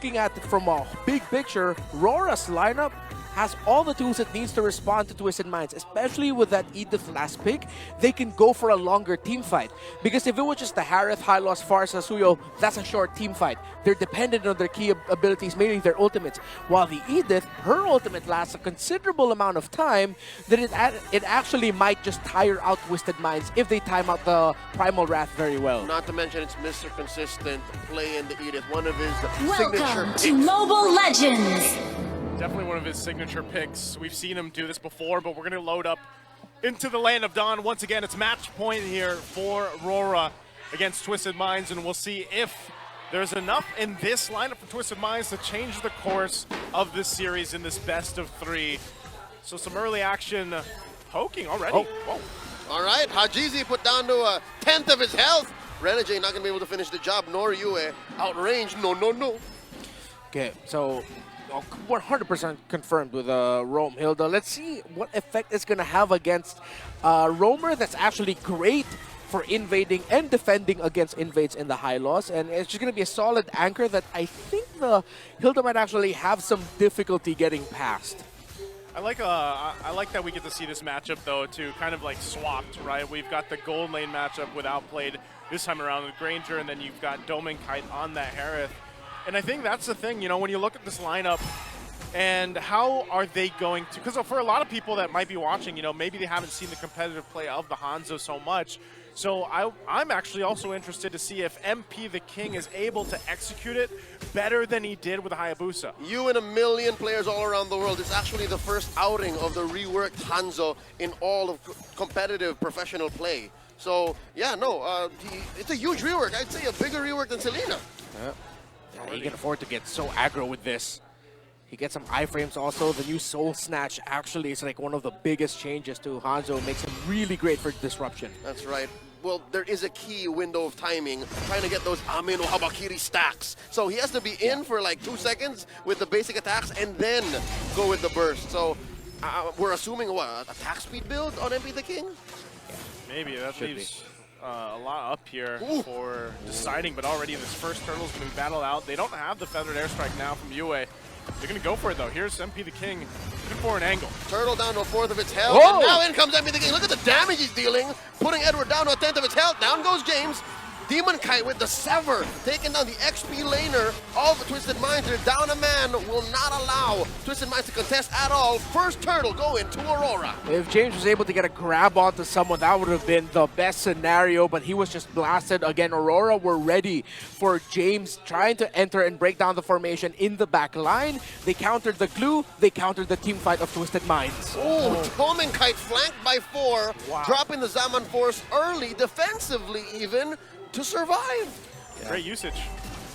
looking at it from a big picture, Aurora's lineup has all the tools it needs to respond to Twisted Minds, especially with that Edith last pick. They can go for a longer team fight. Because if it was just the Harith, Hylos, Farsa, Suyo, that's a short team fight. They're dependent on their key abilities, mainly their ultimates. While the Edith, her ultimate lasts a considerable amount of time, that it actually might just tire out Twisted Minds if they time out the Primal Wrath very well. Not to mention it's Mr. Consistent play in the Edith, one of his signature Welcome picks. to Mobile Legends! Definitely one of his signature picks. We've seen him do this before, but we're going to load up into the Land of Dawn. Once again, it's match point here for AURORA against Twisted Minds, and we'll see if there's enough in this lineup for Twisted Minds to change the course of this series in this best of 3. So some early action poking already. Oh. All right, Hajizi put down to a 10th of his health. Renegade not going to be able to finish the job, nor Yue. Outrange, no. Okay, so 100% confirmed with Rome Hilda. Let's see what effect it's going to have against Roamer that's actually great for invading and defending against invades in the high loss. And it's just going to be a solid anchor that I think the Hilda might actually have some difficulty getting past. I like that we get to see this matchup, though, to kind of like swapped, right? We've got the gold lane matchup with Outplayed this time around with Granger, and then you've got Dome and Kite on that Harith. And I think that's the thing, you know, when you look at this lineup and how are they going to, because for a lot of people that might be watching, you know, maybe they haven't seen the competitive play of the Hanzo so much. So I'm actually also interested to see if MP the King is able to execute it better than he did with Hayabusa. You and a million players all around the world. It's actually the first outing of the reworked Hanzo in all of competitive professional play. So, yeah, no, it's a huge rework. I'd say a bigger rework than Selena. Yeah. He can afford to get so aggro with this. He gets some iframes also. The new Soul Snatch actually is like one of the biggest changes to Hanzo. It makes him really great for disruption. That's right. Well, there is a key window of timing, trying to get those Amin or Habakiri stacks. So he has to be in for like 2 seconds with the basic attacks and then go with the burst. So we're assuming what, attack speed build on MP the King? Maybe that leaves a lot up here for deciding, but already this first turtle is going to be battled out. They don't have the Feathered Airstrike now from Yue. They're going to go for it, though. Here's MP the King looking for an angle. Turtle down to a 4th of its health, and now in comes MP the King. Look at the damage he's dealing, putting Edward down to a 10th of its health. Down goes James. Demon Kite with the Sever, taking down the XP laner of Twisted Minds. They're down a man, will not allow Twisted Minds to contest at all. First turtle going to AURORA. If James was able to get a grab onto someone, that would have been the best scenario, but he was just blasted. Again, AURORA were ready for James trying to enter and break down the formation in the back line. They countered the glue, they countered the team fight of Twisted Minds. Demon Kite flanked by 4, dropping the Zaman Force early, defensively even, to survive. Great usage.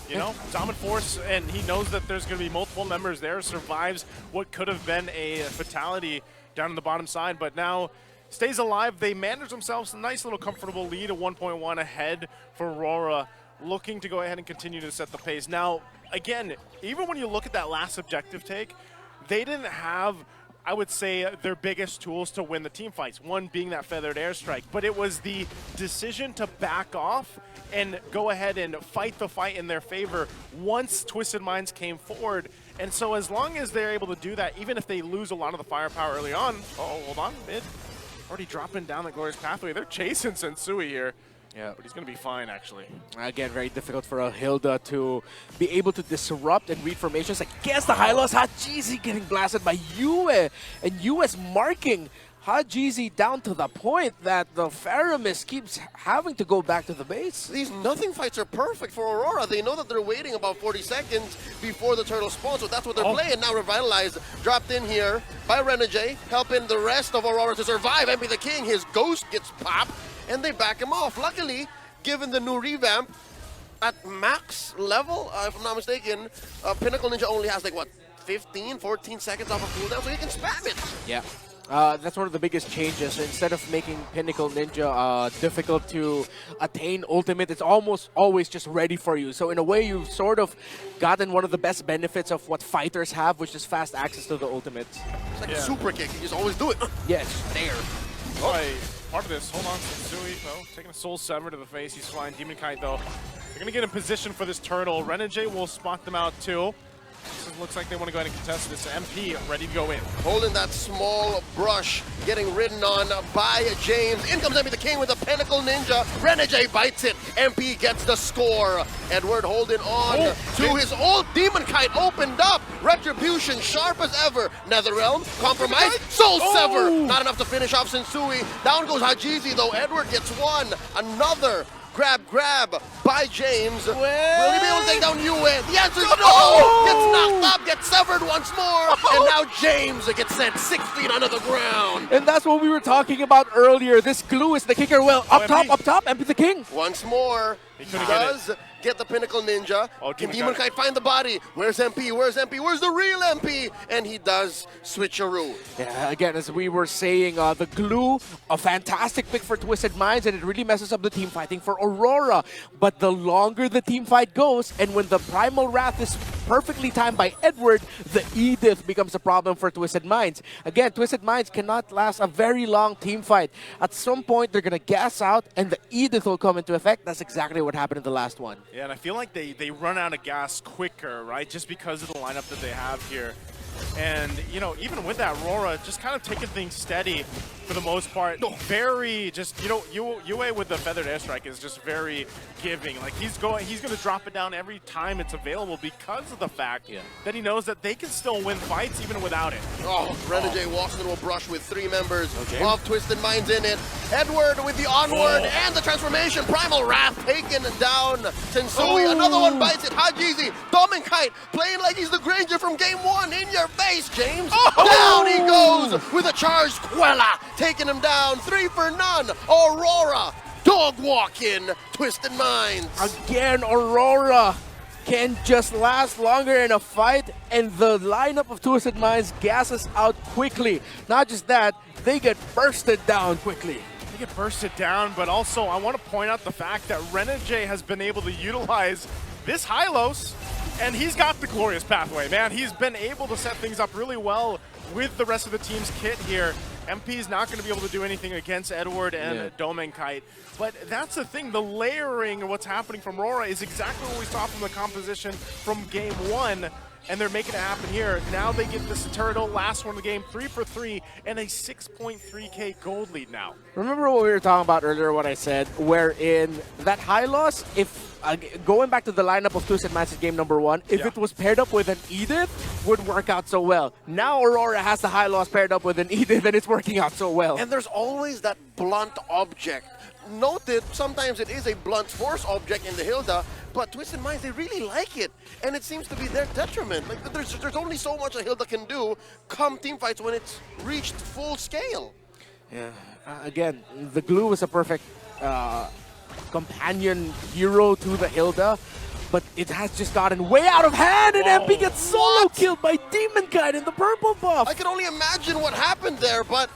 You know, Zaman Force, and he knows that there's going to be multiple members there, survives what could have been a fatality down on the bottom side, but now stays alive. They manage themselves a nice little comfortable lead, a 1.1 ahead for AURORA, looking to go ahead and continue to set the pace. Now, again, even when you look at that last objective take, they didn't have, I would say, their biggest tools to win the team fights, one being that Feathered Airstrike, but it was the decision to back off and go ahead and fight the fight in their favor once Twisted Minds came forward. And so as long as they're able to do that, even if they lose a lot of the firepower early on, hold on, mid, already dropping down the Glorious Pathway. They're chasing Sensui here. Yeah, but he's going to be fine, actually. Again, very difficult for a Hilda to be able to disrupt and read formations against the high loss. Hajizi getting blasted by Yue, and Yue's marking Hajizi down to the point that the Faramis keeps having to go back to the base. These nothing fights are perfect for AURORA. They know that they're waiting about 40 seconds before the turtle spawns, so that's what they're playing. Now Revitalized dropped in here by Renegade, helping the rest of AURORA to survive. MP the King, his ghost gets popped, and they back him off. Luckily, given the new revamp, at max level, if I'm not mistaken, Pinnacle Ninja only has like, what, 15, 14 seconds off of cooldown, so he can spam it. Yeah. That's one of the biggest changes. Instead of making Pinnacle Ninja difficult to attain ultimate, it's almost always just ready for you. So in a way, you've sort of gotten one of the best benefits of what fighters have, which is fast access to the ultimate. It's like a super kick. You just always do it. Yeah, it's just there. Part of this, hold on, Sensui, though, taking a Soul Sever to the face. He's flying. Demon Kite, though, They're going to get in position for this turtle. Renegade will spot them out too. This looks like they want to go ahead and contest this. MP ready to go in. Holding that small brush, getting ridden on by James. In comes MP the King with a Pinnacle Ninja. Renegade bites it. MP gets the score. Edward holding on to his old Demon Kite opened up. Retribution sharp as ever. Netherrealm compromise. Soul Sever. Not enough to finish off Sensui. Down goes Hajizi though. Edward gets one. Another grab by James. Will he be able to take down Yue? The answer is no! Gets knocked up, gets severed once more, and now James gets sent 6 feet under the ground. And that's what we were talking about earlier. This glue is the kicker. Well, up top, MP the King. Once more, he does get the Pinnacle Ninja. Can Demon Kite find the body? Where's MP? Where's MP? Where's the real MP? And he does switcheroo. Yeah, again, as we were saying, the glue, a fantastic pick for Twisted Minds, and it really messes up the team fighting for Aurora. But the longer the team fight goes, and when the Primal Wrath is perfectly timed by Edward, the Edith becomes a problem for Twisted Minds. Again, Twisted Minds cannot last a very long team fight. At some point, they're going to gas out, and the Edith will come into effect. That's exactly what happened in the last one. Yeah, and I feel like they run out of gas quicker, right? Just because of the lineup that they have here. And, you know, even with that, Aurora just kind of taking things steady for the most part. Very just, you know, Yue with the Feathered Airstrike is just very giving. Like, he's going to drop it down every time it's available because of the fact that he knows that they can still win fights even without it. Renegade walks into a brush with 3 members of Twisted Minds in it. Edward with the onward and the transformation. Primal Wrath taken down Sensui. Another one bites it. Hajizi, Domin Kite playing like he's the Granger from Game 1. In your face, James. Down he goes with a charged Quella. Taking him down. 3 for none. Aurora dog walking Twisted Minds. Again, Aurora can just last longer in a fight, and the lineup of Twisted Minds gasses out quickly. Not just that, they get bursted down quickly. They get bursted down, but also I want to point out the fact that Renegade has been able to utilize this Hylos, and he's got the glorious pathway, man. He's been able to set things up really well with the rest of the team's kit here. MP's not going to be able to do anything against Edward and Domin Kite. But that's the thing, the layering of what's happening from Aurora is exactly what we saw from the composition from Game 1. And they're making it happen here. Now they get this turtle, last one of the game, 3 for 3, and a 6.3K gold lead now. Remember what we were talking about earlier, what I said, wherein that high loss, if going back to the lineup of Twisted Minds in game number 1, if it was paired up with an Edith, would work out so well. Now Aurora has the high loss paired up with an Edith, and it's working out so well. And there's always that blunt object. Noted, sometimes it is a blunt force object in the Hilda, but Twisted Minds, they really like it, and it seems to be their detriment. Like, there's only so much a Hilda can do come team fights when it's reached full scale. Yeah, again, the glue is a perfect companion hero to the Hilda, but it has just gotten way out of hand, and MP gets solo killed by Demon Kite in the purple buff. I can only imagine what happened there, but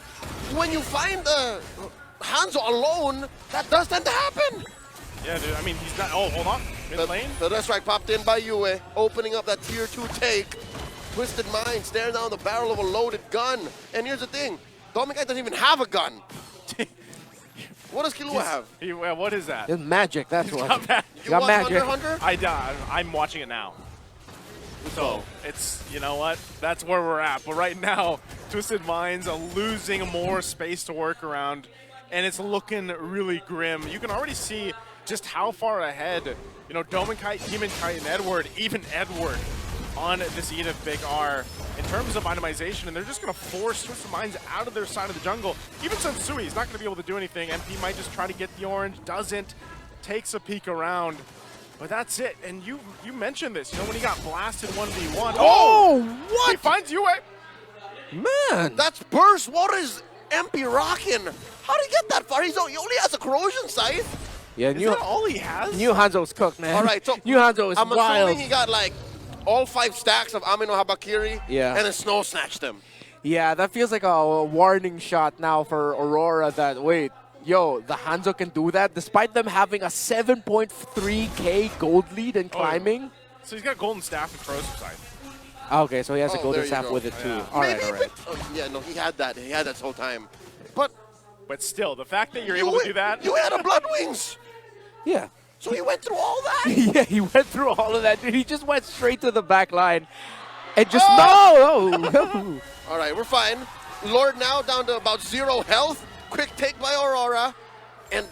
when you find Hanzo alone, that does tend to happen. Yeah, dude, I mean, he's not, hold on, mid lane. The Death Strike popped in by Yue, opening up that tier 2 take. Twisted Mind staring down the barrel of a loaded gun. And here's the thing, Domin Kite doesn't even have a gun. What does Killua have? What is that? It's magic, that's what. You got magic. Hunter? I'm watching it now. So, it's, you know what? That's where we're at. But right now, Twisted Minds are losing more space to work around, and it's looking really grim. You can already see just how far ahead, you know, Domin Kite, Demon Kite, and Edward, even Edward, on this Edith Big R in terms of itemization, and they're just going to force Twisted Minds out of their side of the jungle. Even Sensui is not going to be able to do anything. MP might just try to get the orange, doesn't, takes a peek around. But that's it, and you mentioned this, you know, when he got blasted 1v1. Oh, what? He finds Yue. Man. That's burst. What is MP rocking? How did he get that far? He only has a corrosion scythe. Yeah, Is that all he has? New Hanzo's cooked, man. All right, so New Hanzo is I'm wild. assuming he got like all 5 stacks of Amino Habakiri and then snow snatched them. Yeah, that feels like a warning shot now for Aurora that, wait, yo, the Hanzo can do that despite them having a 7.3K gold lead and climbing. So he's got Golden Staff and Corrosive Scythe. Okay, so he has a golden staff with it too. Yeah. All right, all right. Yeah, no, he had that. He had that this whole time. But still, the fact that you're able to do that. You had a Blood Wings. Yeah. So he went through all that? Yeah, he went through all of that, dude. He just went straight to the back line. And just, no! All right, we're fine. Lord now down to about 0 health. Quick take by Aurora. And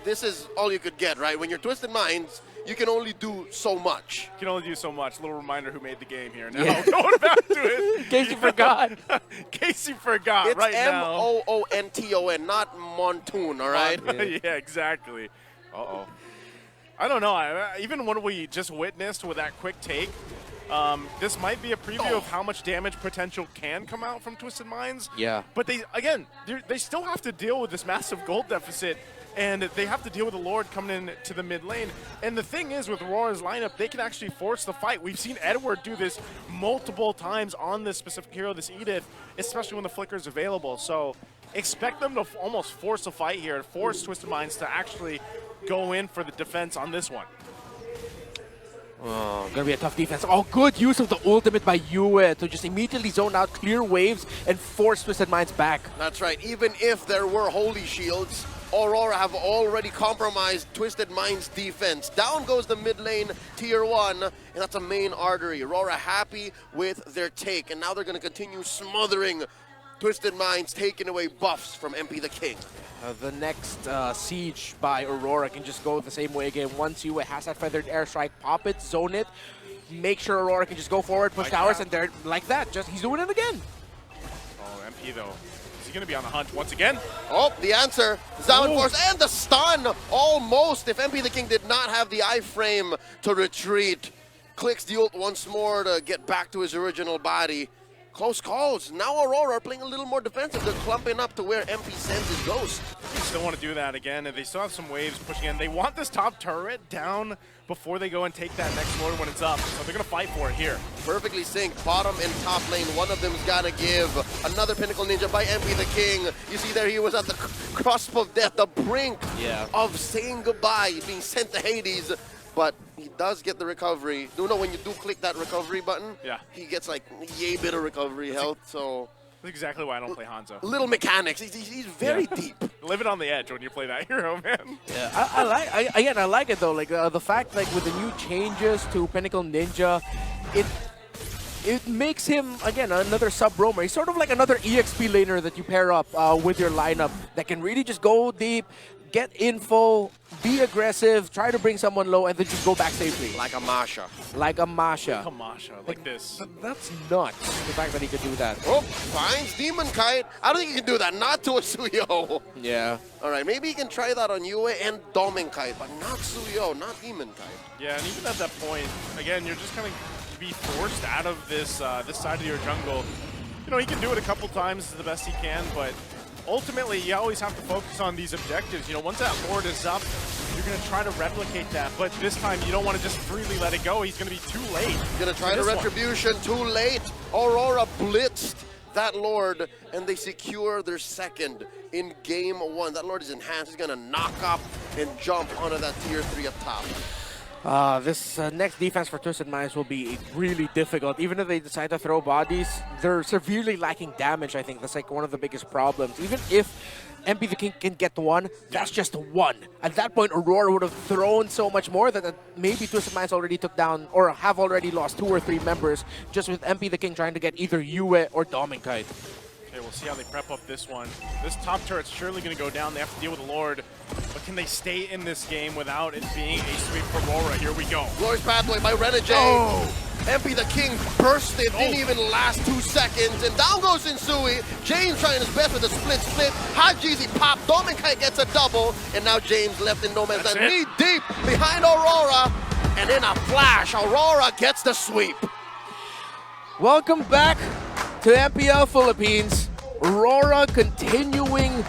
this is all you could get, right? When you're Twisted Minds, you can only do so much. You can only do so much. Little reminder who made the game here. Now going back to it. In case you forgot. In case you forgot, It's right now. M-O-O-N-T-O-N, not Montoon, all right? Yeah, exactly. Uh-oh. I don't know. Even what we just witnessed with that quick take, this might be a preview of how much damage potential can come out from Twisted Minds. Yeah. But they still have to deal with this massive gold deficit, and they have to deal with the Lord coming in to the mid lane. And the thing is, with Aurora's lineup, they can actually force the fight. We've seen Edward do this multiple times on this specific hero, this Edith, especially when the flicker is available. So expect them to almost force a fight here, force Twisted Minds to actually go in for the defense on this one. Oh, gonna be a tough defense. Oh, good use of the ultimate by Yue to just immediately zone out, clear waves, and force Twisted Minds back. That's right. Even if there were Holy Shields, Aurora have already compromised Twisted Minds' defense. Down goes the mid lane, tier 1, and that's a main artery. Aurora happy with their take, and now they're going to continue smothering Twisted Minds, taking away buffs from MP the King. The next siege by Aurora can just go the same way again. Once Yue has that feathered airstrike, pop it, zone it, make sure Aurora can just go forward, push towers, and they're like that. Just he's doing it again. Oh, MP though. Is he going to be on the hunt once again? Oh, the answer. Zaman Force and the stun. Almost. If MP the King did not have the iframe to retreat. Clicks the ult once more to get back to his original body. Close calls. Now Aurora are playing a little more defensive. They're clumping up to where MP sends his ghost. They still want to do that again, and they still have some waves pushing in. They want this top turret down before they go and take that next Lord when it's up. So they're going to fight for it here. Perfectly synced. Bottom and top lane. One of them's got to give. Another Pinnacle Ninja by MP the King. You see there he was at the cusp of death, the brink of saying goodbye, being sent to Hades. But he does get the recovery. You know, when you do click that recovery button, he gets like yay bit of recovery health. So that's exactly why I don't play Hanzo. Little mechanics. He's very deep. Living on the edge when you play that hero, man. Yeah, I like it though. Like the fact, like with the new changes to Pinnacle Ninja, it makes him again another sub roamer. He's sort of like another EXP laner that you pair up with your lineup that can really just go deep, get info, be aggressive, try to bring someone low, and then just go back safely. Like a Masha. Like a Masha. Like a Masha, like this. That's nuts, the fact that he could do that. Oh, finds Demon Kite. I don't think he can do that. Not to a Suyo. Yeah. All right, maybe he can try that on Yue and Domin Kite, but not Suyo, not Demon Kite. Yeah, and even at that point, again, you're just kind of be forced out of this this side of your jungle. You know, he can do it a couple times the best he can, but ultimately, you always have to focus on these objectives. You know, once that Lord is up, you're going to try to replicate that. But this time, you don't want to just freely let it go. He's going to be too late. Going to try the retribution. Too late. Aurora blitzed that Lord, and they secure their second in game 1. That Lord is enhanced. He's going to knock up and jump onto that tier 3 up top. This next defense for Twisted Minds will be really difficult. Even if they decide to throw bodies, they're severely lacking damage, I think. That's like one of the biggest problems. Even if MP the King can get one, that's just one. At that point, Aurora would have thrown so much more that maybe Twisted Minds already took down or have already lost 2 or 3 members just with MP the King trying to get either Yue or Domin Kite. Okay, we'll see how they prep up this one. This top turret's surely going to go down. They have to deal with the Lord. But can they stay in this game without it being a sweep for Aurora? Here we go. Glorious Pathway by Renegade. Oh. MP the King bursted, didn't even last 2 seconds. And down goes Insui. James trying his best with a split. Hot Jeezy pop. Domin Kite gets a double. And now James left in no man's land. Knee deep behind Aurora. And in a flash, Aurora gets the sweep. Welcome back to MPL Philippines. Aurora continuing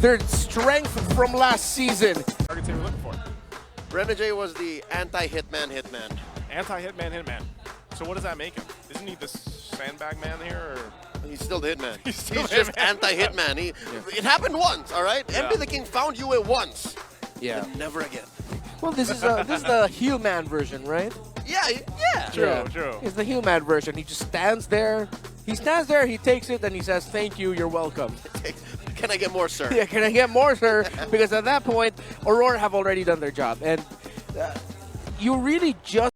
their strength from last season. Targets they were looking for. Renegade was the anti-hitman. Anti-hitman hitman. So what does that make him? Isn't he the sandbag man here? Or? He's still the hitman. He's just anti-hitman. It happened once, all right? Yeah. MP the King found you at once. Yeah. And never again. Well, this is the heel man version, right? Yeah. True. It's the heel man version. He just stands there. He stands there, he takes it, and he says, "Thank you, you're welcome." Can I get more, sir? Yeah, can I get more, sir? Because at that point, Aurora have already done their job. And you really just